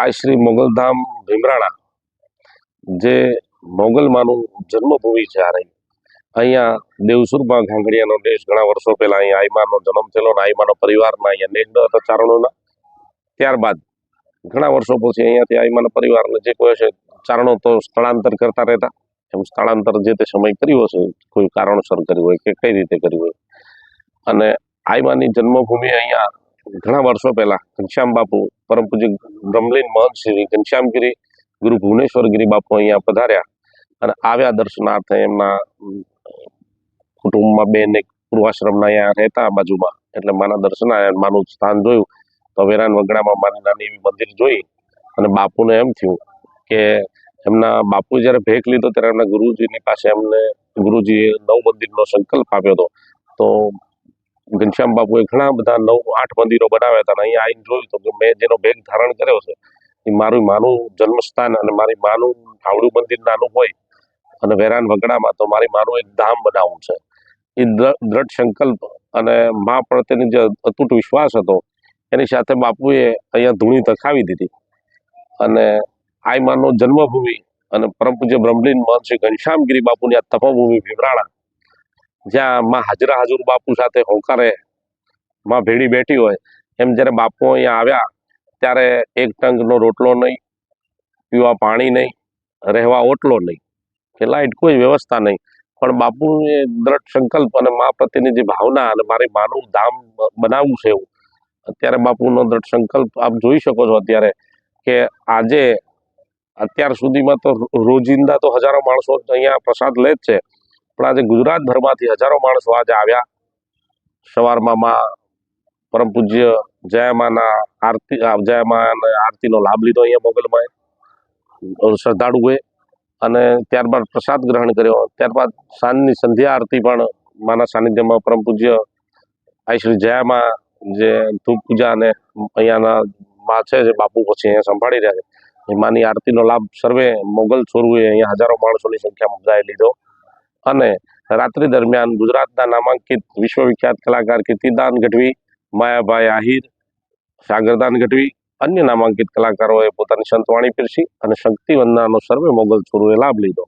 આ શ્રી મોગલધામ ભીમરાણા જે મોગલમાનું જન્મભૂમિ છે આ રહી. અહીંયા દેવસુરમાં ઘાંઘડિયાનો દેશ ઘણા વર્ષો પહેલા અહીંયા આઈમાનો જન્મ થયેલો અને આઈમાનો પરિવારના અહીંયા નેંડ હતા ચારણોના. ત્યારબાદ ઘણા વર્ષો પછી અહીંયાથી આઈમાના પરિવારને જે કોઈ હશે ચારણો તો સ્થળાંતર કરતા રહેતા. એમ સ્થળાંતર જે તે સમય કર્યું હશે, કોઈ કારણોસર કર્યું હોય કે કઈ રીતે કર્યું હોય. અને આઈમાની જન્મભૂમિ અહીંયા ઘણા વર્ષો પહેલા ઘનશ્યામ બાપુ પરમ પૂજ્ય બ્રહ્મલીન મહંત શ્રી ઘનશ્યામગીરી ગુરુ ભુવનેશ્વરગીરી બાપુ અહીંયા પધાર્યા અને આવ્યા દર્શનાર્થે. એમના કુટુંબમાં બેન એક પૂર્વાશ્રમના અહીંયા રહેતા બાજુમાં, એટલે માના દર્શન આવ્યા. માનું સ્થાન જોયું તો વેરાન વગડામાં મારી નાની એવી મંદિર જોઈ અને બાપુને એમ થયું કે એમના બાપુ જ્યારે ભેખ લીધો ત્યારે એમના ગુરુજીની પાસે એમને ગુરુજીએ નવ મંદિરનો સંકલ્પ આપ્યો હતો. તો ઘનશ્યામ બાપુએ ઘણા બધા 9-8 મંદિરો બનાવ્યા હતા. અહીંયા આવીને જોયું તો કે મેં જેનો ભેગ ધારણ કર્યો છે એ મારું માનું જન્મસ્થાન અને મારી માનું આવડું મંદિર નાનું હોય અને વેરાન વગડામાં તો મારી માનું એક ધામ બનાવવું છે. એ દ્રઢ સંકલ્પ અને મા પ્રત્યેની જે અતૂટ વિશ્વાસ હતો એની સાથે બાપુએ અહીંયા ધૂણી તખાવી દીધી. અને આઈમાનો જન્મભૂમિ અને પરમ પૂજ્ય બ્રહ્મલીન મહંત શ્રી ઘનશ્યામગીરી બાપુની આ તપોભૂમિ ભીમરાણા, જ્યાં માં હાજરા હાજર બાપુ સાથે હોંકારે માં ભેડી બેઠી હોય એમ જ્યારે બાપુ અહીંયા આવ્યા ત્યારે એક ટંકનો રોટલો નહીં, પીવા પાણી નહીં, રહેવા ઓટલો નહીં કે લાઈટ કોઈ વ્યવસ્થા નહીં, પણ બાપુએ દ્રઢ સંકલ્પ અને મા પ્રત્યેની જે ભાવના અને મારી માનું ધામ બનાવવું છે એવું અત્યારે બાપુનો દ્રઢ સંકલ્પ આપ જોઈ શકો છો. અત્યારે કે આજે અત્યાર સુધીમાં તો રોજિંદા તો હજારો માણસો અહીંયા પ્રસાદ લે જ છે, પણ આજે ગુજરાતભરમાંથી હજારો માણસો આજે આવ્યા. સવારમાં માં પરમ પૂજ્ય જયામાના આરતીનો લાભ લીધો અહીંયા મોગલમાં શ્રદ્ધાળુઓએ, અને ત્યારબાદ પ્રસાદ ગ્રહણ કર્યો. ત્યારબાદ સાંજની સંધ્યા આરતી પણ માના સાનિધ્યમાં પરમ પૂજ્ય આ શ્રી જયામાં જે ધૂપ પૂજા અને અહીંયાના માં છે જે બાપુ પછી અહીંયા સંભાળી રહ્યા છે એ માની આરતીનો લાભ સર્વે મોગલ છોરુએ અહીંયા હજારો માણસોની સંખ્યામાં બધાએ લીધો. અને રાત્રિ દરમિયાન ગુજરાતના નામાંકિત વિશ્વવિખ્યાત કલાકાર કીર્તિદાન ગઢવી, માયાભાઈ આહિર, સાગરદાન ગઢવી, અન્ય નામાંકિત કલાકારોએ પોતાની સંતવાણી પીરસી અને શક્તિ વંદનાનો સર્વે મોગલ છોરુએ લાભ લીધો.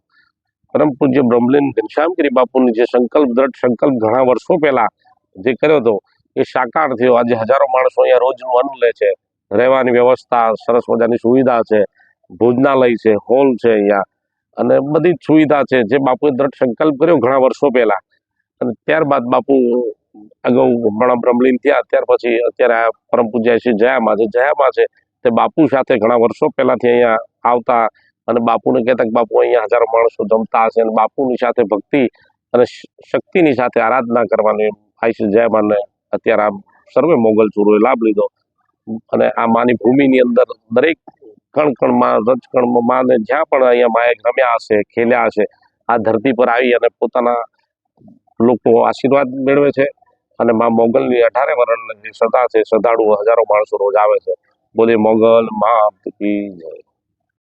પરમ પૂજ્ય બ્રહ્મલીન ઘનશ્યામગીરી બાપુની જે સંકલ્પ દ્રઢ સંકલ્પ ઘણા વર્ષો પહેલા જે કર્યો હતો એ સાકાર થયો. આજે હજારો માણસો અહીંયા રોજનું અન્ન લે છે, રહેવાની વ્યવસ્થા, સરસ મજાની સુવિધા છે, ભોજનાલય છે, હોલ છે અહીંયા, અને બધી જ સુવિધા છે જે બાપુએ દ્રઢ સંકલ્પ કર્યો ઘણા વર્ષો પહેલા. અને ત્યારબાદ બાપુ અગાઉ બ્રહ્મલીન થયા ત્યાર પછી અત્યારે આ પરમ પૂજ્ય શ્રી જયામાં છે તે બાપુ સાથે ઘણા વર્ષો પહેલાથી અહીંયા આવતા અને બાપુને કહેતા કે બાપુ અહીંયા હજારો માણસો જમતા હશે અને બાપુની સાથે ભક્તિ અને શક્તિની સાથે આરાધના કરવાની આ શ્રી જયામાને અત્યારે આ સર્વે મોગલ ચોરોએ લાભ લીધો. અને આ માની ભૂમિની અંદર દરેક કણકણમાં રજકણમાં માને જ્યાં પણ અહીંયા માએ રમ્યા હશે, ખેલ્યા હશે, આ ધરતી પર આવી અને પોતાના લોકો આશીર્વાદ મેળવે છે. અને મા મોગલની 18 વરણની જે શ્રદ્ધા છે, શ્રદ્ધાળુઓ હજારો માણસો રોજ આવે છે. બોલે મોગલ માત કી જય.